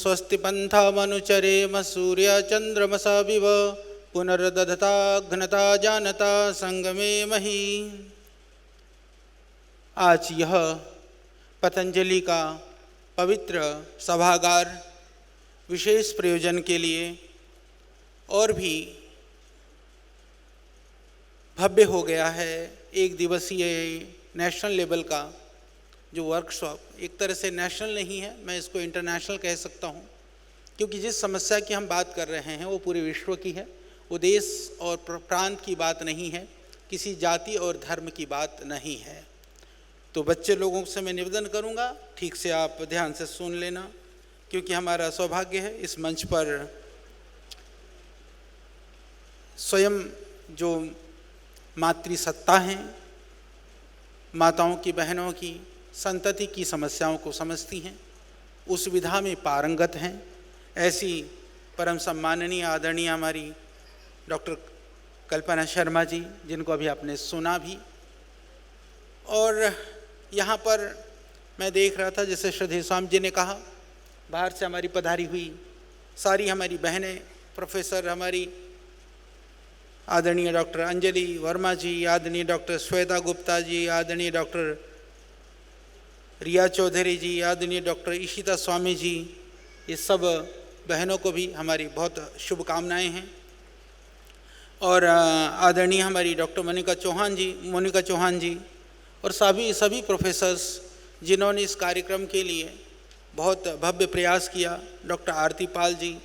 स्वस्ति पन्थामनुचरेम सूर्यचन्द्रमसाविव पुनर्दधता घनता जानता संगमे मही। आज यह पतंजलि का पवित्र सभागार विशेष प्रयोजन के लिए और भी भव्य हो गया है। एक दिवसीय नेशनल लेवल का जो वर्कशॉप, एक तरह से नेशनल नहीं है, मैं इसको इंटरनेशनल कह सकता हूँ, क्योंकि जिस समस्या की हम बात कर रहे हैं वो पूरे विश्व की है। वो देश और प्रांत की बात नहीं है, किसी जाति और धर्म की बात नहीं है। तो बच्चे लोगों से मैं निवेदन करूँगा, ठीक से आप ध्यान से सुन लेना, क्योंकि हमारा सौभाग्य है इस मंच पर स्वयं जो मातृसत्ता हैं, माताओं की, बहनों की, संतति की समस्याओं को समझती हैं, उस विधा में पारंगत हैं, ऐसी परम सम्माननीय आदरणीय हमारी डॉक्टर कल्पना शर्मा जी, जिनको अभी आपने सुना भी। और यहाँ पर मैं देख रहा था, जैसे श्रद्धेय स्वामी जी ने कहा, बाहर से हमारी पधारी हुई सारी हमारी बहनें, प्रोफेसर हमारी आदरणीय डॉक्टर अंजलि वर्मा जी, आदरणीय डॉक्टर श्वेता गुप्ता जी, आदरणीय डॉक्टर रिया चौधरी जी, आदरणीय डॉक्टर ईशिता स्वामी जी, ये सब बहनों को भी हमारी बहुत शुभकामनाएं हैं। और आदरणीय हमारी डॉक्टर मोनिका चौहान जी और सभी प्रोफेसर्स जिन्होंने इस कार्यक्रम के लिए बहुत भव्य प्रयास किया, डॉक्टर आरती पाल जी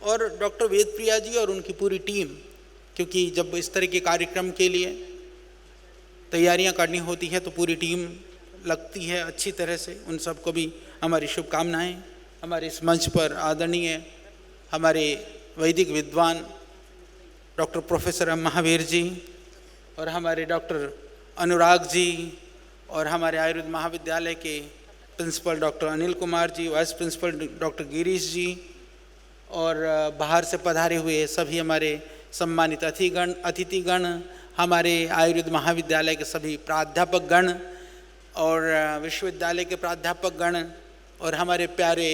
और डॉक्टर वेदप्रिया जी और उनकी पूरी टीम, क्योंकि जब इस तरह के कार्यक्रम के लिए तैयारियां करनी होती है तो पूरी टीम लगती है अच्छी तरह से। उन सबको भी हमारी शुभकामनाएं। हमारे इस मंच पर आदरणीय हमारे वैदिक विद्वान डॉक्टर प्रोफेसर महावीर जी और हमारे डॉक्टर अनुराग जी और हमारे आयुर्वेद महाविद्यालय के principal doctor Anil Kumar ji, vice principal doctor Girish जी और बाहर से पधारे हुए सभी हमारे सम्मानित अतिथिगण, हमारे आयुर्वेद महाविद्यालय के सभी प्राध्यापक गण और विश्वविद्यालय के प्राध्यापक गण और हमारे प्यारे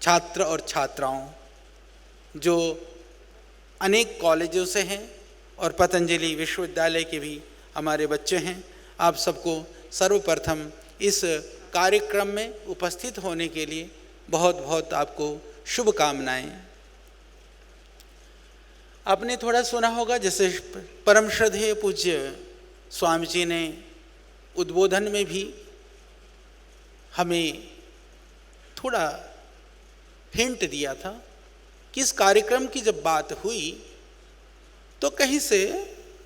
छात्र और छात्राओं जो अनेक कॉलेजों से हैं और पतंजलि विश्वविद्यालय के भी हमारे बच्चे हैं, आप सबको सर्वप्रथम इस कार्यक्रम में उपस्थित होने के लिए बहुत बहुत आपको शुभकामनाएं। आपने थोड़ा सुना होगा, जैसे परम श्रद्धेय पूज्य स्वामी जी ने उद्बोधन में भी हमें थोड़ा हिंट दिया था कि इस कार्यक्रम की जब बात हुई तो कहीं से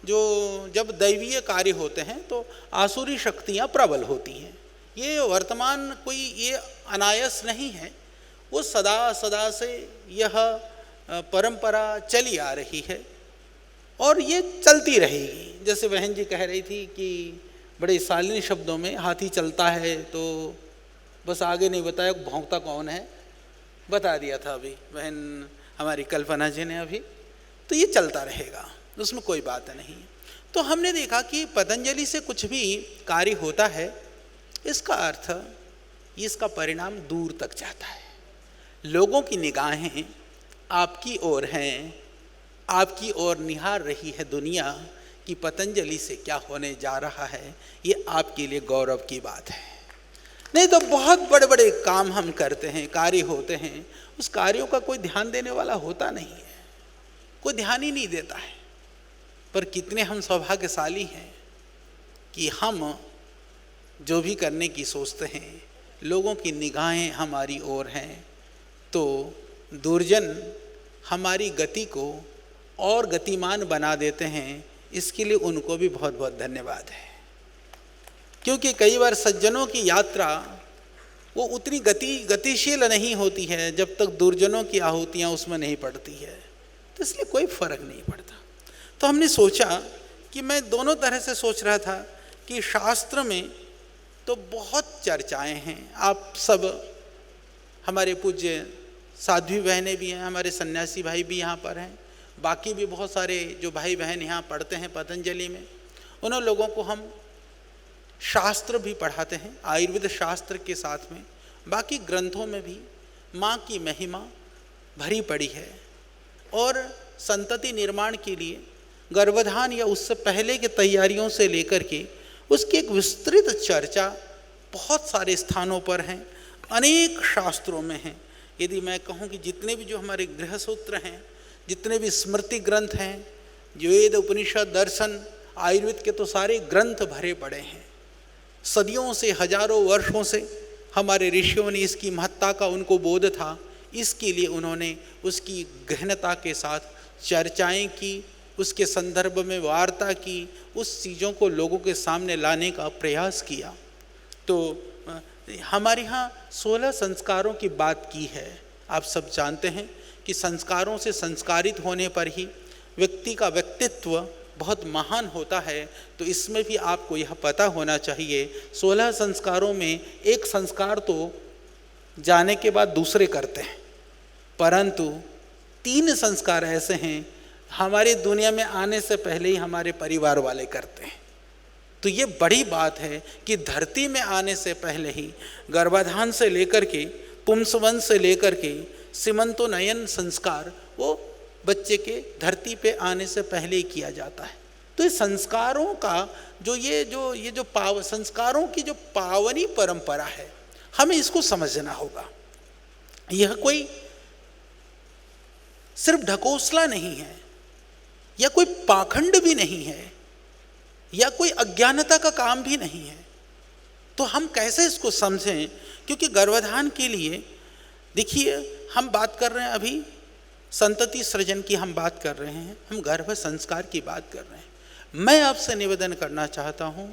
जब दैवीय कार्य होते हैं तो आसुरी शक्तियाँ प्रबल होती हैं। ये वर्तमान कोई ये अनायास नहीं है, वो सदा से यह परंपरा चली आ रही है और ये चलती रहेगी। जैसे बहन जी कह रही थी कि बड़े शालीन शब्दों में हाथी चलता है, तो बस आगे नहीं बताया भौंकता कौन है, बता दिया था अभी बहन हमारी कल्पना जी ने अभी। तो ये चलता रहेगा, उसमें कोई बात नहीं। तो हमने देखा कि पतंजलि से कुछ भी कार्य होता है, इसका अर्थ, इसका परिणाम दूर तक जाता है। लोगों की निगाहें आपकी ओर हैं, आपकी ओर निहार रही है दुनिया कि पतंजलि से क्या होने जा रहा है। ये आपके लिए गौरव की बात है। नहीं तो बहुत बड़े बड़े काम हम करते हैं, कार्य होते हैं, उस कार्यों का कोई ध्यान देने वाला होता नहीं है, कोई ध्यान ही नहीं देता है। पर कितने हम सौभाग्यशाली हैं कि हम जो भी करने की सोचते हैं, लोगों की निगाहें हमारी ओर हैं, तो दुर्जन हमारी गति को और गतिमान बना देते हैं। इसके लिए उनको भी बहुत बहुत धन्यवाद है, क्योंकि कई बार सज्जनों की यात्रा वो उतनी गतिशील नहीं होती है जब तक दुर्जनों की आहुतियाँ उसमें नहीं पड़ती है, तो इसलिए कोई फर्क नहीं पड़ता। तो हमने सोचा कि मैं दोनों तरह से सोच रहा था कि शास्त्र में तो बहुत चर्चाएं हैं, आप सब हमारे पूज्य साध्वी बहनें भी हैं, हमारे सन्यासी भाई भी यहाँ पर हैं, बाकी भी बहुत सारे जो भाई बहन यहाँ पढ़ते हैं पतंजलि में, उन लोगों को हम शास्त्र भी पढ़ाते हैं, आयुर्वेद शास्त्र के साथ में बाकी ग्रंथों में भी माँ की महिमा भरी पड़ी है और संतति निर्माण के लिए गर्भधान या उससे पहले की तैयारियों से लेकर के उसकी एक विस्तृत चर्चा बहुत सारे स्थानों पर हैं, अनेक शास्त्रों में हैं। यदि मैं कहूँ कि जितने भी जो हमारे गृह सूत्र हैं, जितने भी स्मृति ग्रंथ हैं, वेद उपनिषद दर्शन आयुर्वेद के तो सारे ग्रंथ भरे पड़े हैं। सदियों से हजारों वर्षों से हमारे ऋषियों ने इसकी महत्ता का उनको बोध था, इसके लिए उन्होंने उसकी गहनता के साथ चर्चाएं की, उसके संदर्भ में वार्ता की, उस चीज़ों को लोगों के सामने लाने का प्रयास किया। तो हमारे यहाँ 16 संस्कारों की बात की है। आप सब जानते हैं कि संस्कारों से संस्कारित होने पर ही व्यक्ति का व्यक्तित्व बहुत महान होता है। तो इसमें भी आपको यह पता होना चाहिए 16 संस्कारों में एक संस्कार तो जाने के बाद दूसरे करते हैं, परंतु 3 संस्कार ऐसे हैं हमारी दुनिया में आने से पहले ही हमारे परिवार वाले करते हैं। तो ये बड़ी बात है कि धरती में आने से पहले ही गर्भाधान से लेकर के पुंसवन से लेकर के सीमंतोन्नयन संस्कार वो बच्चे के धरती पे आने से पहले ही किया जाता है। तो इस संस्कारों का जो संस्कारों की जो पावनी परंपरा है, हमें इसको समझना होगा। यह कोई सिर्फ ढकोसला नहीं है या कोई पाखंड भी नहीं है या कोई अज्ञानता का काम भी नहीं है। तो हम कैसे इसको समझें? क्योंकि गर्भाधान के लिए देखिए हम बात कर रहे हैं, अभी संतति सृजन की हम बात कर रहे हैं, हम गर्भ संस्कार की बात कर रहे हैं। मैं आपसे निवेदन करना चाहता हूं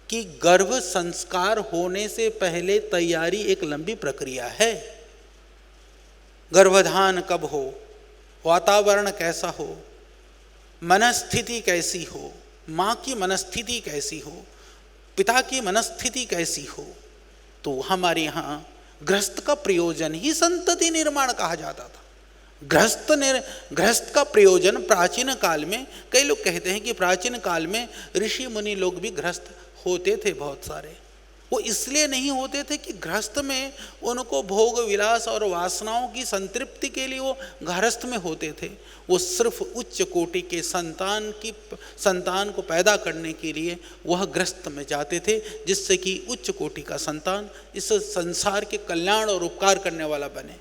कि गर्भ संस्कार होने से पहले तैयारी एक लंबी प्रक्रिया है। गर्भाधान कब हो, वातावरण कैसा हो, मनस्थिति कैसी हो, माँ की मनस्थिति कैसी हो, पिता की मनस्थिति कैसी हो। तो हमारे यहाँ गृहस्थ का प्रयोजन ही संतति निर्माण कहा जाता था। गृहस्थ का प्रयोजन प्राचीन काल में, कई लोग कहते हैं कि प्राचीन काल में ऋषि मुनि लोग भी गृहस्थ होते थे बहुत सारे। वो इसलिए नहीं होते थे कि गृहस्थ में उनको भोग विलास और वासनाओं की संतृप्ति के लिए वो गृहस्थ में होते थे। वो सिर्फ उच्च कोटि के संतान को पैदा करने के लिए वह गृहस्थ में जाते थे, जिससे कि उच्च कोटि का संतान इस संसार के कल्याण और उपकार करने वाला बने।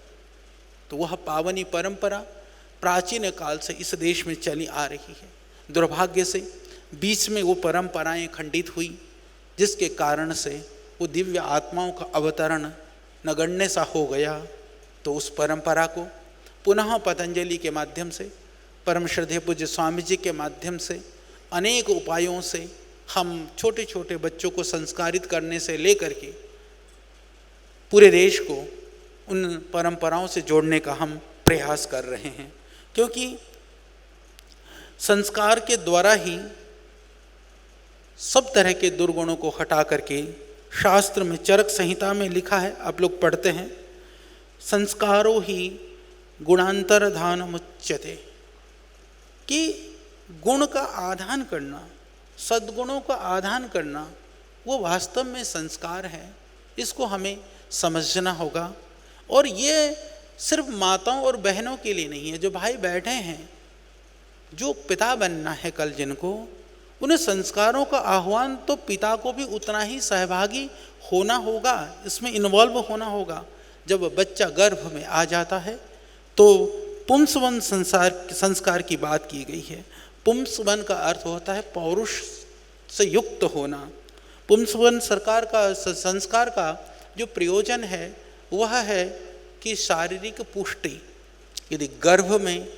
तो वह पावनी परंपरा प्राचीन काल से इस देश में चली आ रही है। दुर्भाग्य से बीच में वो परंपराएं खंडित हुई, जिसके कारण से वो दिव्य आत्माओं का अवतरण नगण्य सा हो गया। तो उस परंपरा को पुनः पतंजलि के माध्यम से, परम श्रद्धेय पूज्य स्वामी जी के माध्यम से, अनेक उपायों से हम छोटे छोटे बच्चों को संस्कारित करने से लेकर के पूरे देश को उन परंपराओं से जोड़ने का हम प्रयास कर रहे हैं। क्योंकि संस्कार के द्वारा ही सब तरह के दुर्गुणों को हटा करके, शास्त्र में चरक संहिता में लिखा है, आप लोग पढ़ते हैं, संस्कारो ही गुणांतरधान मुच्यते, कि गुण का आधान करना, सद्गुणों का आधान करना वो वास्तव में संस्कार है। इसको हमें समझना होगा। और ये सिर्फ माताओं और बहनों के लिए नहीं है। जो भाई बैठे हैं, जो पिता बनना है कल जिनको, उन्हें संस्कारों का आह्वान तो पिता को भी उतना ही सहभागी होना होगा, इसमें इन्वॉल्व होना होगा। जब बच्चा गर्भ में आ जाता है तो पुंसवन संस्कार की बात की गई है। पुंसवन का अर्थ होता है पौरुष से युक्त होना। पुंसवन संस्कार का जो प्रयोजन है वह है कि शारीरिक पुष्टि। यदि गर्भ में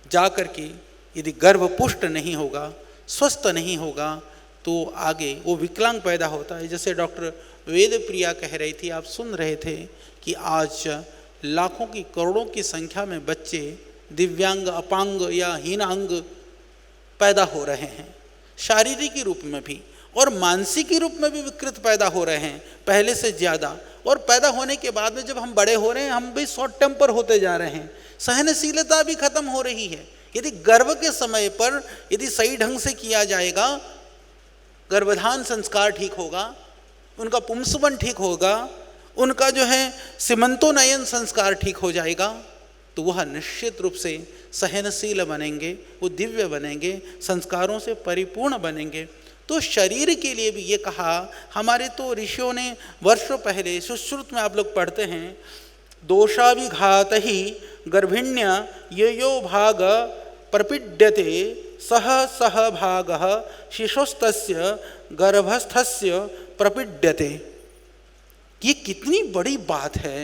जाकर के यदि गर्भ पुष्ट नहीं होगा, स्वस्थ नहीं होगा, तो आगे वो विकलांग पैदा होता है। जैसे डॉक्टर वेद प्रिया कह रही थी, आप सुन रहे थे कि आज लाखों की करोड़ों की संख्या में बच्चे दिव्यांग, अपांग या हीनांग पैदा हो रहे हैं, शारीरिक रूप में भी और मानसिक रूप में भी विकृत पैदा हो रहे हैं पहले से ज़्यादा। और पैदा होने के बाद में जब हम बड़े हो रहे हैं, हम भी शॉर्ट टेम्पर होते जा रहे हैं, सहनशीलता भी खत्म हो रही है। यदि गर्भ के समय पर यदि सही ढंग से किया जाएगा, गर्भधान संस्कार ठीक होगा, उनका पुंसवन ठीक होगा, उनका जो है सीमंतोनयन संस्कार ठीक हो जाएगा तो वह निश्चित रूप से सहनशील बनेंगे, वो दिव्य बनेंगे, संस्कारों से परिपूर्ण बनेंगे। तो शरीर के लिए भी ये कहा, हमारे तो ऋषियों ने वर्षों पहले सुश्रुत में आप लोग पढ़ते हैं, दोषाभिघात ही गर्भिण्य ये यो भाग प्रपीड्यते सह सह भाग शिशुस्तस्य गर्भस्थस्य प्रपीड्यते। ये कितनी बड़ी बात है।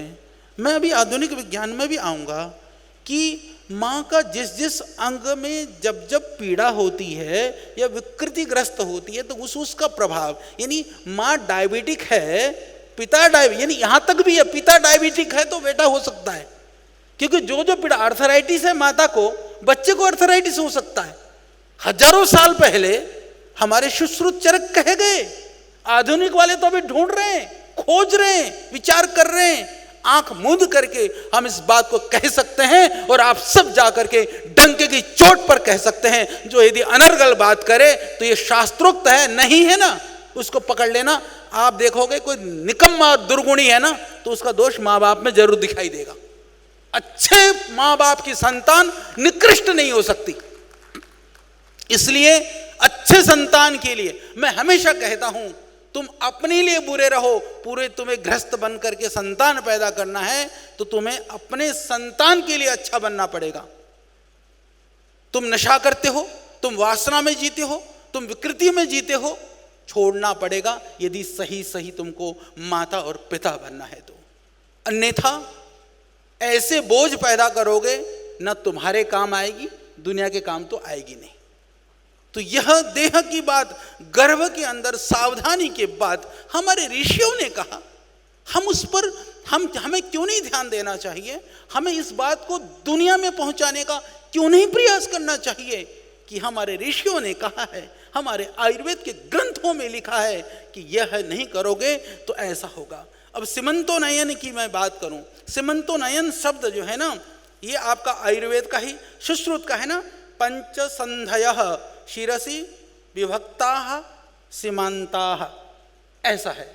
मैं अभी आधुनिक विज्ञान में भी आऊँगा कि माँ का जिस जिस अंग में जब जब पीड़ा होती है या विकृतिग्रस्त होती है तो उसका प्रभाव, यानी माँ डायबिटिक है, पिता यानी यहाँ तक भी है, पिता डायबिटिक है तो बेटा हो सकता है, क्योंकि जो जो पीड़ा, अर्थराइटिस है माता को, बच्चे को अर्थराइटिस हो सकता है। हजारों साल पहले हमारे सुश्रुत चरक कहे गए, आधुनिक वाले तो अभी ढूंढ रहे हैं, खोज रहे हैं, विचार कर रहे हैं। आंख मूंद करके हम इस बात को कह सकते हैं और आप सब जाकर के डंके की चोट पर कह सकते हैं, जो यदि अनर्गल बात करे तो ये शास्त्रोक्त है, नहीं है ना उसको पकड़ लेना। आप देखोगे कोई निकम्मा दुर्गुणी है ना तो उसका दोष माँ बाप में जरूर दिखाई देगा। अच्छे माँ बाप की संतान निकृष्ट नहीं हो सकती। इसलिए अच्छे संतान के लिए मैं हमेशा कहता हूं, तुम अपने लिए बुरे रहो, पूरे तुम्हें गृहस्थ बन करके संतान पैदा करना है तो तुम्हें अपने संतान के लिए अच्छा बनना पड़ेगा। तुम नशा करते हो, तुम वासना में जीते हो, तुम विकृति में जीते हो, छोड़ना पड़ेगा यदि सही सही तुमको माता और पिता बनना है तो। अन्यथा ऐसे बोझ पैदा करोगे न तुम्हारे काम आएगी, दुनिया के काम तो आएगी नहीं। तो यह देह की बात, गर्भ के अंदर सावधानी के बाद हमारे ऋषियों ने कहा, हम उस पर हमें क्यों नहीं ध्यान देना चाहिए? हमें इस बात को दुनिया में पहुंचाने का क्यों नहीं प्रयास करना चाहिए कि हमारे ऋषियों ने कहा है, हमारे आयुर्वेद के ग्रंथों में लिखा है कि यह नहीं करोगे तो ऐसा होगा। अब सीमंतोनयन की मैं बात करूं, सीमंतोनयन शब्द जो है ना, ये आपका आयुर्वेद का ही, सुश्रुत का है ना, पंचसंधयः शिरसि विभक्ताः सीमांताः, ऐसा है।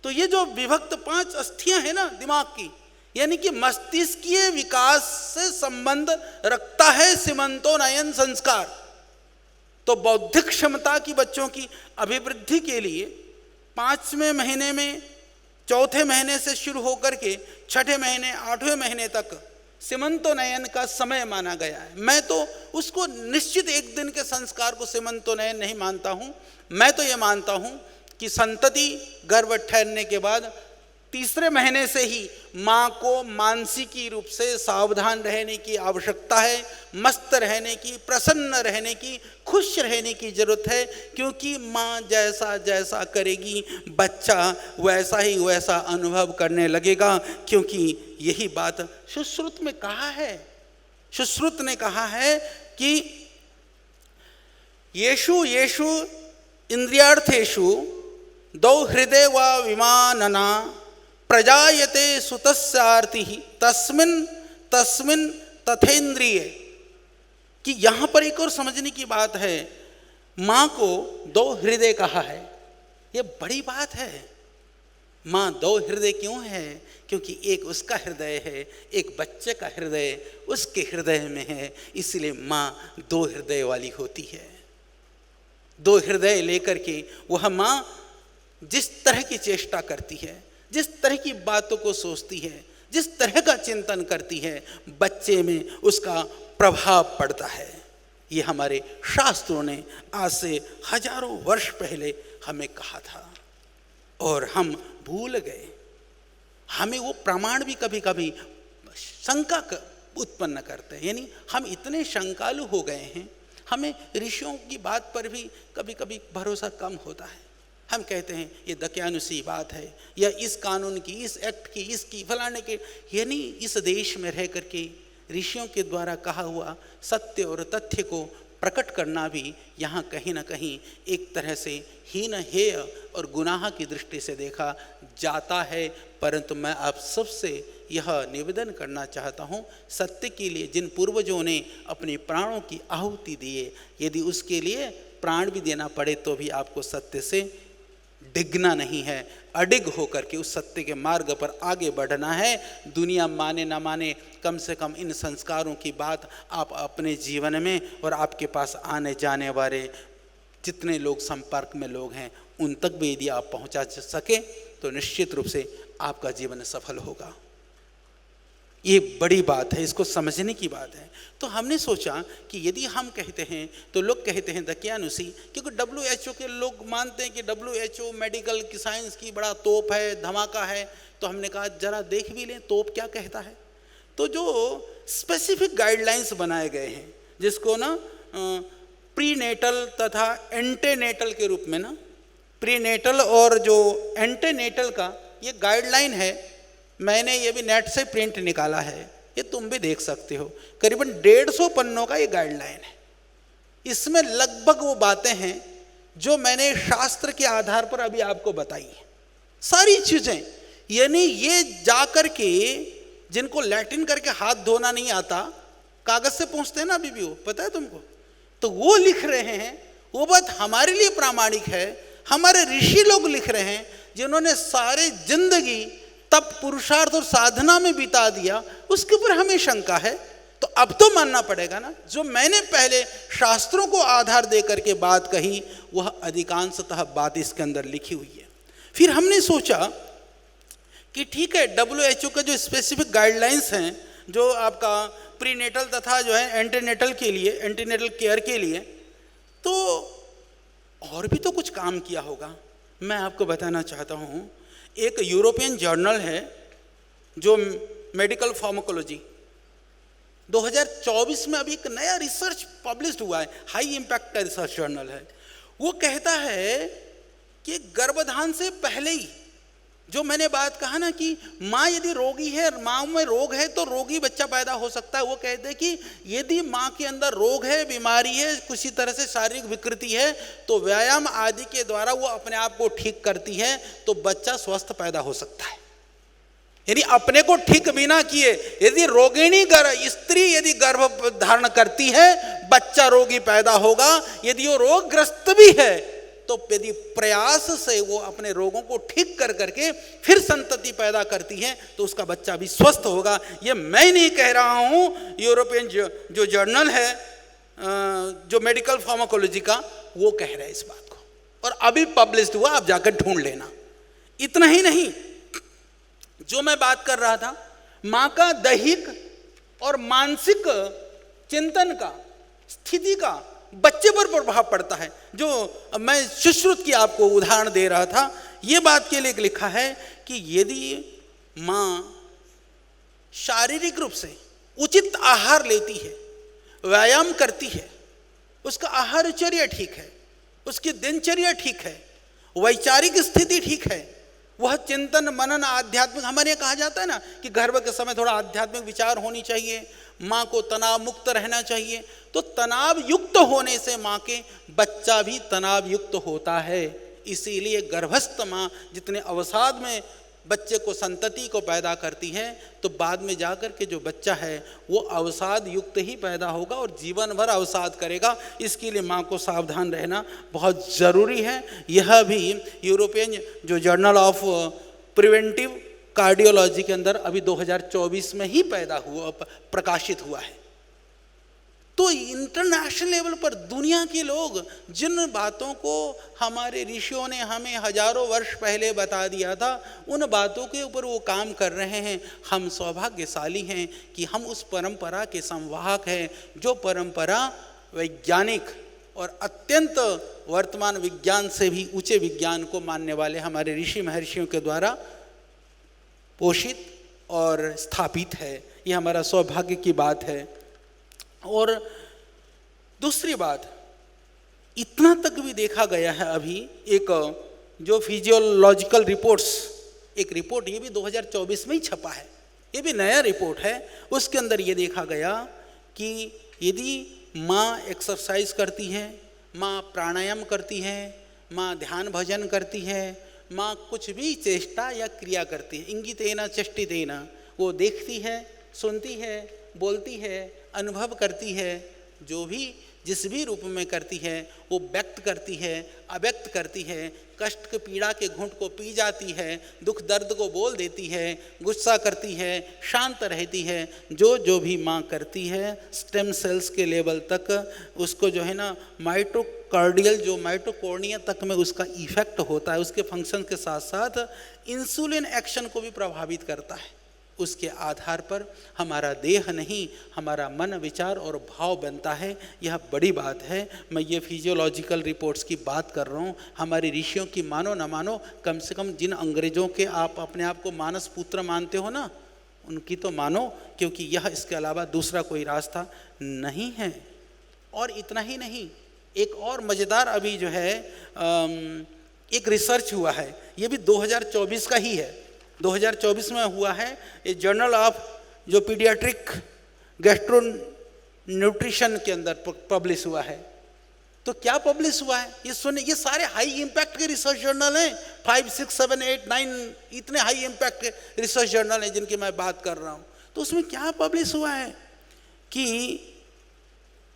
तो ये जो विभक्त 5 अस्थियां हैं ना दिमाग की, यानी कि मस्तिष्कीय विकास से संबंध रखता है सीमंतोनयन संस्कार। तो बौद्धिक क्षमता की बच्चों की अभिवृद्धि के लिए 5वें महीने में, 4थे महीने से शुरू होकर के 6ठे महीने, 8वें महीने तक सीमंतोनयन का समय माना गया है। मैं तो उसको निश्चित एक दिन के संस्कार को सीमंतोनयन नहीं मानता हूँ। मैं तो ये मानता हूँ कि संतति गर्भ ठहरने के बाद 3रे महीने से ही माँ को मानसिकी रूप से सावधान रहने की आवश्यकता है, मस्त रहने की, प्रसन्न रहने की, खुश रहने की जरूरत है, क्योंकि माँ जैसा जैसा करेगी बच्चा वैसा ही वैसा अनुभव करने लगेगा। क्योंकि यही बात सुश्रुत में कहा है, सुश्रुत ने कहा है कि येषु येषु इंद्रियार्थेषु दौ हृदय व विमानना प्रजायते सुतस्यार्ति तस्मिन् तस्मिन् तथेन्द्रिय। कि यहाँ पर एक और समझने की बात है, माँ को 2 हृदय कहा है, ये बड़ी बात है। माँ 2 हृदय क्यों है? क्योंकि एक उसका हृदय है, एक बच्चे का हृदय उसके हृदय में है, इसलिए माँ 2 हृदय वाली होती है। 2 हृदय लेकर के वह माँ जिस तरह की चेष्टा करती है, जिस तरह की बातों को सोचती है, जिस तरह का चिंतन करती है, बच्चे में उसका प्रभाव पड़ता है। ये हमारे शास्त्रों ने आज से हजारों वर्ष पहले हमें कहा था और हम भूल गए। हमें वो प्रमाण भी कभी कभी शंका उत्पन्न करते हैं, यानी हम इतने शंकालु हो गए हैं, हमें ऋषियों की बात पर भी कभी कभी भरोसा कम होता है। हम कहते हैं ये दकियानुसी बात है, या इस कानून की, इस एक्ट की, इसकी, फलाने के, यानी इस देश में रह करके ऋषियों के द्वारा कहा हुआ सत्य और तथ्य को प्रकट करना भी यहाँ कहीं ना कहीं एक तरह से हीन, हेय और गुनाह की दृष्टि से देखा जाता है। परंतु मैं आप सबसे यह निवेदन करना चाहता हूँ, सत्य के लिए जिन पूर्वजों ने अपने प्राणों की आहुति दिए, यदि उसके लिए प्राण भी देना पड़े तो भी आपको सत्य से डिगना नहीं है, अडिग होकर के उस सत्य के मार्ग पर आगे बढ़ना है। दुनिया माने ना माने, कम से कम इन संस्कारों की बात आप अपने जीवन में और आपके पास आने जाने वाले जितने लोग संपर्क में लोग हैं उन तक भी यदि आप पहुंचा सके तो निश्चित रूप से आपका जीवन सफल होगा। ये बड़ी बात है, इसको समझने की बात है। तो हमने सोचा कि यदि हम कहते हैं तो लोग कहते हैं दकियानुसी, क्योंकि WHO के लोग मानते हैं कि WHO मेडिकल की साइंस की बड़ा तोप है, धमाका है। तो हमने कहा जरा देख भी लें तोप क्या कहता है। तो जो स्पेसिफिक गाइडलाइंस बनाए गए हैं, जिसको ना प्रीनेटल तथा एंटेनेटल के रूप में ना, प्रीनेटल और जो एंटेनेटल का ये गाइडलाइन है, मैंने ये भी नेट से प्रिंट निकाला है, ये तुम भी देख सकते हो। करीबन 150 पन्नों का ये गाइडलाइन है। इसमें लगभग वो बातें हैं जो मैंने शास्त्र के आधार पर अभी आपको बताई है, सारी चीजें। यानी ये जा कर के जिनको लैटिन करके हाथ धोना नहीं आता, कागज से पूछते हैं ना अभी भी, वो पता है तुमको, तो वो लिख रहे हैं। वो बात हमारे लिए प्रामाणिक है। हमारे ऋषि लोग लिख रहे हैं जिन्होंने सारे जिंदगी तप पुरुषार्थ और साधना में बिता दिया, उसके ऊपर हमें शंका है। तो अब तो मानना पड़ेगा ना, जो मैंने पहले शास्त्रों को आधार दे करके बात कही वह अधिकांशतः बात इसके अंदर लिखी हुई है। फिर हमने सोचा कि ठीक है, WHO का जो स्पेसिफिक गाइडलाइंस हैं जो आपका प्रीनेटल तथा जो है एंटीनेटल के लिए, एंटीनेटल केयर के लिए, तो और भी तो कुछ काम किया होगा। मैं आपको बताना चाहता हूँ, एक यूरोपियन जर्नल है जो मेडिकल फार्माकोलॉजी, 2024 में अभी एक नया रिसर्च पब्लिश्ड हुआ है, हाई इम्पैक्ट का रिसर्च जर्नल है। वो कहता है कि गर्भधान से पहले ही, जो मैंने बात कहा ना कि माँ यदि रोगी है, माँ में रोग है तो रोगी बच्चा पैदा हो सकता है। वो कहते हैं कि यदि माँ के अंदर रोग है, बीमारी है, किसी तरह से शारीरिक विकृति है, तो व्यायाम आदि के द्वारा वो अपने आप को ठीक करती है तो बच्चा स्वस्थ पैदा हो सकता है। यानी अपने को ठीक बिना किए यदि रोगिणी स्त्री यदि गर्भ धारण करती है, बच्चा रोगी पैदा होगा। यदि वो रोगग्रस्त भी है तो यदि प्रयास से वो अपने रोगों को ठीक कर करके फिर संतति पैदा करती है तो उसका बच्चा भी स्वस्थ होगा। ये मैं नहीं कह रहा हूँ, यूरोपियन जो जर्नल है जो मेडिकल फार्माकोलॉजी का, वो कह रहा है इस बात को, और अभी पब्लिश्ड हुआ, आप जाकर ढूंढ लेना। इतना ही नहीं, जो मैं बात कर रहा था, माँ का दैहिक और मानसिक चिंतन का, स्थिति का बच्चे पर प्रभाव पड़ता है। जो मैं सुश्रुत की आपको उदाहरण दे रहा था, ये बात के लिए लिखा है कि यदि माँ शारीरिक रूप से उचित आहार लेती है, व्यायाम करती है, उसका आहारचर्या ठीक है, उसकी दिनचर्या ठीक है, वैचारिक स्थिति ठीक है, वह चिंतन मनन आध्यात्मिक, हमारे यहाँ कहा जाता है ना कि गर्भ के समय थोड़ा आध्यात्मिक विचार होनी चाहिए, माँ को तनाव मुक्त रहना चाहिए। तो तनाव युक्त होने से माँ के बच्चा भी तनाव युक्त होता है। इसीलिए गर्भस्थ माँ जितने अवसाद में बच्चे को, संतति को पैदा करती है, तो बाद में जाकर के जो बच्चा है वो अवसाद युक्त ही पैदा होगा और जीवन भर अवसाद करेगा। इसके लिए माँ को सावधान रहना बहुत ज़रूरी है। यह भी यूरोपियन जो जर्नल ऑफ प्रिवेंटिव कार्डियोलॉजी के अंदर अभी 2024 में ही प्रकाशित हुआ है। तो इंटरनेशनल लेवल पर दुनिया के लोग जिन बातों को हमारे ऋषियों ने हमें हजारों वर्ष पहले बता दिया था, उन बातों के ऊपर वो काम कर रहे हैं। हम सौभाग्यशाली हैं कि हम उस परंपरा के संवाहक हैं, जो परंपरा वैज्ञानिक और अत्यंत वर्तमान विज्ञान से भी ऊंचे विज्ञान को मानने वाले हमारे ऋषि महर्षियों के द्वारा पोषित और स्थापित है। ये हमारा सौभाग्य की बात है। और दूसरी बात, इतना तक भी देखा गया है, अभी एक जो फिजियोलॉजिकल रिपोर्ट्स, एक रिपोर्ट ये भी 2024 में ही छपा है, ये भी नया रिपोर्ट है। उसके अंदर ये देखा गया कि यदि माँ एक्सरसाइज करती है, माँ प्राणायाम करती है, माँ ध्यान भजन करती है, माँ कुछ भी चेष्टा या क्रिया करती है, इंगितेन चेष्टितेन, वो देखती है, सुनती है, बोलती है, अनुभव करती है, जो भी जिस भी रूप में करती है वो व्यक्त करती है, अव्यक्त करती है, कष्ट के पीड़ा के घूंट को पी जाती है, दुख दर्द को बोल देती है, गुस्सा करती है, शांत रहती है। जो भी माँ करती है स्टेम सेल्स के लेवल तक उसको जो है ना माइटोकार्डियल जो माइटोकॉर्निया तक में उसका इफेक्ट होता है। उसके फंक्शन के साथ साथ इंसुलिन एक्शन को भी प्रभावित करता है। उसके आधार पर हमारा देह नहीं, हमारा मन, विचार और भाव बनता है। यह बड़ी बात है। मैं ये फिजियोलॉजिकल रिपोर्ट्स की बात कर रहा हूँ। हमारे ऋषियों की मानो न मानो, कम से कम जिन अंग्रेजों के आप अपने आप को मानस पुत्र मानते हो ना, उनकी तो मानो, क्योंकि यह इसके अलावा दूसरा कोई रास्ता नहीं है। और इतना ही नहीं, एक और मज़ेदार अभी जो है एक रिसर्च हुआ है, ये भी 2024 का ही है, 2024 में हुआ है। ये जर्नल ऑफ जो पीडियाट्रिक गैस्ट्रो न्यूट्रिशन के अंदर पब्लिश हुआ है। तो क्या पब्लिश हुआ है ये सुने, ये सारे हाई इम्पैक्ट के रिसर्च जर्नल हैं, 5, 6, 7, 8, 9 इतने हाई इम्पैक्ट के रिसर्च जर्नल हैं जिनकी मैं बात कर रहा हूँ। तो उसमें क्या पब्लिश हुआ है कि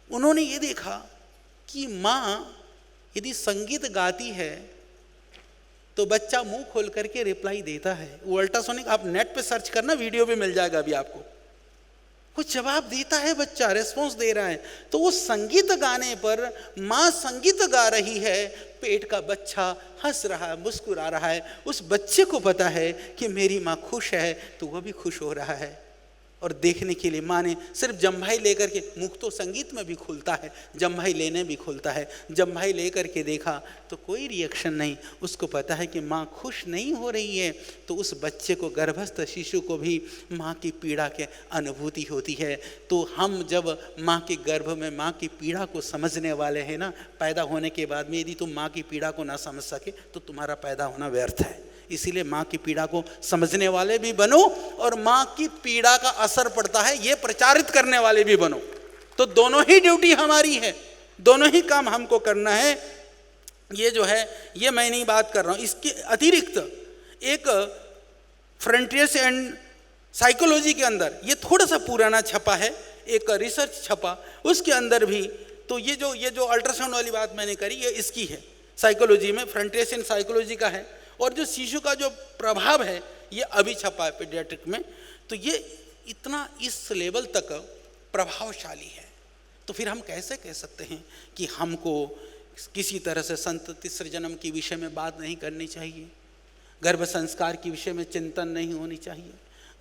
उन्होंने ये देखा कि माँ यदि संगीत गाती है तो बच्चा मुंह खोल करके रिप्लाई देता है। वो अल्ट्रासोनिक, आप नेट पे सर्च करना, वीडियो भी मिल जाएगा अभी आपको। कुछ जवाब देता है बच्चा, रेस्पॉन्स दे रहा है। तो वो संगीत गाने पर माँ संगीत गा रही है, पेट का बच्चा हंस रहा है, मुस्कुरा रहा है। उस बच्चे को पता है कि मेरी माँ खुश है, तो वह भी खुश हो रहा है। और देखने के लिए माँ ने सिर्फ जम्भाई लेकर के, मुख तो संगीत में भी खुलता है, जम्भाई लेने भी खुलता है, जम्भाई लेकर के देखा तो कोई रिएक्शन नहीं। उसको पता है कि माँ खुश नहीं हो रही है। तो उस बच्चे को, गर्भस्थ शिशु को भी माँ की पीड़ा के अनुभूति होती है। तो हम जब माँ के गर्भ में माँ की पीड़ा को समझने वाले हैं ना, पैदा होने के बाद में यदि तुम माँ की पीड़ा को ना समझ सके तो तुम्हारा पैदा होना व्यर्थ है। इसीलिए माँ की पीड़ा को समझने वाले भी बनो, और माँ की पीड़ा का असर पड़ता है ये प्रचारित करने वाले भी बनो। तो दोनों ही ड्यूटी हमारी है, दोनों ही काम हमको करना है। ये जो है, ये मैं नहीं बात कर रहा हूँ। इसके अतिरिक्त एक फ्रंटियर्स एंड साइकोलॉजी के अंदर, ये थोड़ा सा पुराना छपा है, एक रिसर्च छपा, उसके अंदर भी तो ये जो अल्ट्रासाउंड वाली बात मैंने करी, ये इसकी है, साइकोलॉजी में, फ्रंटियर्स एंड साइकोलॉजी का है। और जो शिशु का जो प्रभाव है ये अभी छपा है पीडियाट्रिक में। तो ये इतना इस लेवल तक प्रभावशाली है। तो फिर हम कैसे कह सकते हैं कि हमको किसी तरह से संतति सृजनम के विषय में बात नहीं करनी चाहिए, गर्भ संस्कार के विषय में चिंतन नहीं होनी चाहिए,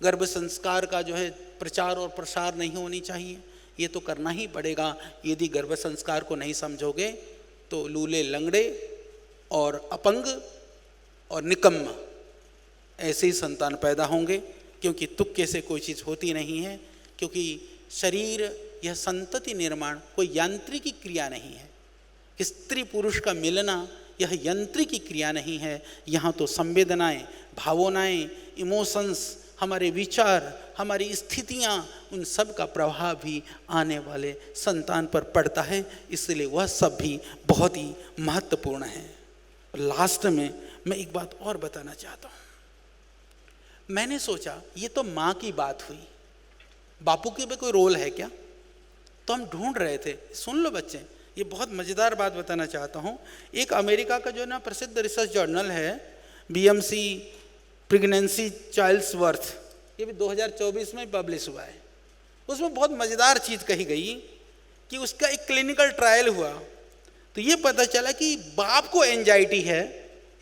गर्भ संस्कार का जो है प्रचार और प्रसार नहीं होनी चाहिए? ये तो करना ही पड़ेगा। यदि गर्भ संस्कार को नहीं समझोगे तो लूले, लंगड़े और अपंग और निकम्मा ऐसे ही संतान पैदा होंगे, क्योंकि तुक्के से कोई चीज़ होती नहीं है। क्योंकि शरीर, यह संतति निर्माण कोई यांत्रिकी क्रिया नहीं है। स्त्री पुरुष का मिलना यह यांत्रिकी क्रिया नहीं है। यहाँ तो संवेदनाएं, भावनाएं, इमोशंस, हमारे विचार, हमारी स्थितियाँ, उन सब का प्रभाव भी आने वाले संतान पर पड़ता है। इसलिए वह सब भी बहुत ही महत्वपूर्ण है। लास्ट में मैं एक बात और बताना चाहता हूँ। मैंने सोचा ये तो माँ की बात हुई, बापू के भी कोई रोल है क्या? तो हम ढूंढ रहे थे। सुन लो बच्चे, ये बहुत मज़ेदार बात बताना चाहता हूँ। एक अमेरिका का जो ना प्रसिद्ध रिसर्च जर्नल है, BMC प्रेगनेंसी चाइल्ड्स वर्थ, ये भी 2024 में पब्लिश हुआ है। उसमें बहुत मज़ेदार चीज़ कही गई कि उसका एक क्लिनिकल ट्रायल हुआ। तो ये पता चला कि बाप को एंजाइटी है।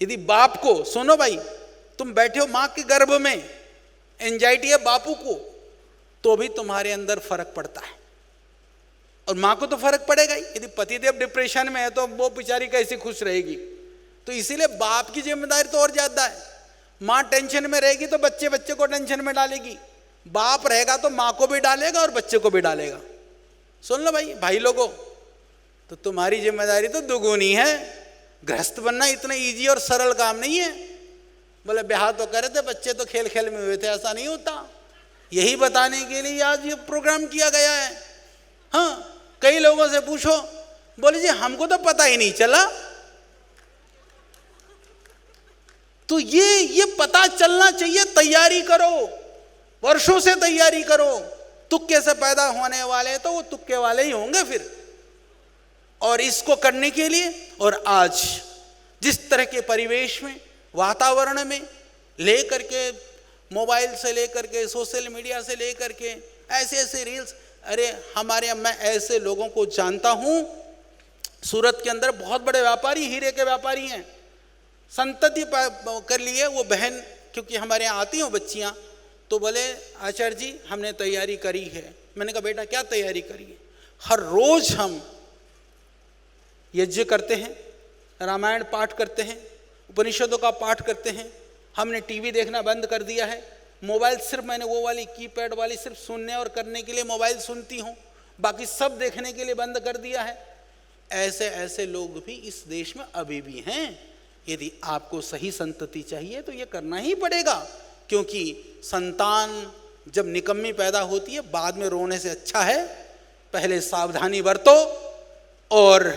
यदि बाप को, सुनो भाई, तुम बैठे हो माँ के गर्भ में, एंजाइटी है बापू को, तो भी तुम्हारे अंदर फर्क पड़ता है। और माँ को तो फर्क पड़ेगा ही। यदि पतिदेव डिप्रेशन में है तो वो बेचारी कैसे खुश रहेगी? तो इसीलिए बाप की जिम्मेदारी तो और ज्यादा है। माँ टेंशन में रहेगी तो बच्चे को टेंशन में डालेगी, बाप रहेगा तो माँ को भी डालेगा और बच्चे को भी डालेगा। सुन लो भाई लोगों, तो तुम्हारी जिम्मेदारी तो दुगुनी है। गृहस्थ बनना इतना इजी और सरल काम नहीं है। बोले ब्याह तो करे थे, बच्चे तो खेल खेल में हुए थे, ऐसा नहीं होता। यही बताने के लिए आज ये प्रोग्राम किया गया है। हाँ, कई लोगों से पूछो, बोले जी हमको तो पता ही नहीं चला। तो ये पता चलना चाहिए। तैयारी करो, वर्षों से तैयारी करो। तुक्के से पैदा होने वाले तो वो तुक्के वाले ही होंगे। फिर और इसको करने के लिए, और आज जिस तरह के परिवेश में, वातावरण में, लेकर के मोबाइल से लेकर के सोशल मीडिया से लेकर के ऐसे ऐसे रील्स, अरे हमारे यहाँ मैं ऐसे लोगों को जानता हूँ, सूरत के अंदर बहुत बड़े व्यापारी, हीरे के व्यापारी हैं, संतति कर लिए वो बहन, क्योंकि हमारे यहाँ आती हैं बच्चियाँ, तो बोले आचार्य जी हमने तैयारी करी है। मैंने कहा बेटा क्या तैयारी करी है? हर रोज हम यज्ञ करते हैं, रामायण पाठ करते हैं, उपनिषदों का पाठ करते हैं, हमने टीवी देखना बंद कर दिया है, मोबाइल सिर्फ मैंने वो वाली कीपैड वाली सिर्फ सुनने और करने के लिए मोबाइल सुनती हूँ, बाकी सब देखने के लिए बंद कर दिया है। ऐसे ऐसे लोग भी इस देश में अभी भी हैं। यदि आपको सही संतति चाहिए तो ये करना ही पड़ेगा, क्योंकि संतान जब निकम्मी पैदा होती है बाद में रोने से अच्छा है पहले सावधानी बरतो और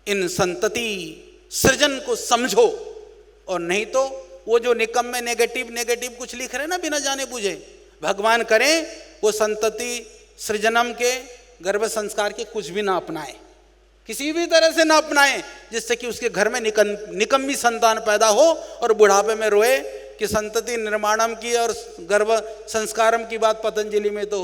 इन संतति सृजन को समझो, और नहीं तो वो जो निकम्मे नेगेटिव कुछ लिख रहे हैं ना बिना जाने बुझे, भगवान करें वो संतति सृजनम के गर्भ संस्कार के कुछ भी ना अपनाए, किसी भी तरह से ना अपनाएं, जिससे कि उसके घर में निकम्मी संतान पैदा हो और बुढ़ापे में रोए कि संतति निर्माणम की और गर्भ संस्कारम की बात पतंजलि में तो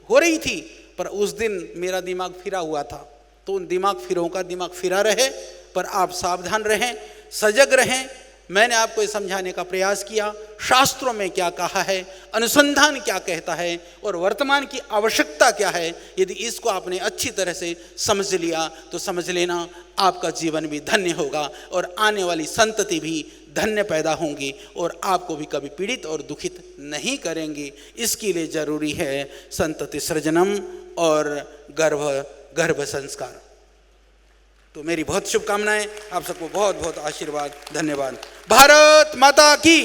हो रही थी, पर उस दिन मेरा दिमाग फिरा हुआ था। तो उन दिमाग फिरों का दिमाग फिरा रहे, पर आप सावधान रहें, सजग रहें। मैंने आपको ये समझाने का प्रयास किया शास्त्रों में क्या कहा है, अनुसंधान क्या कहता है और वर्तमान की आवश्यकता क्या है। यदि इसको आपने अच्छी तरह से समझ लिया तो समझ लेना आपका जीवन भी धन्य होगा और आने वाली संतति भी धन्य पैदा होंगी और आपको भी कभी पीड़ित और दुखित नहीं करेंगे। इसके लिए जरूरी है संतति सृजनम और गर्भ संस्कार। तो मेरी बहुत शुभकामनाएं, आप सबको बहुत बहुत आशीर्वाद, धन्यवाद। भारत माता की।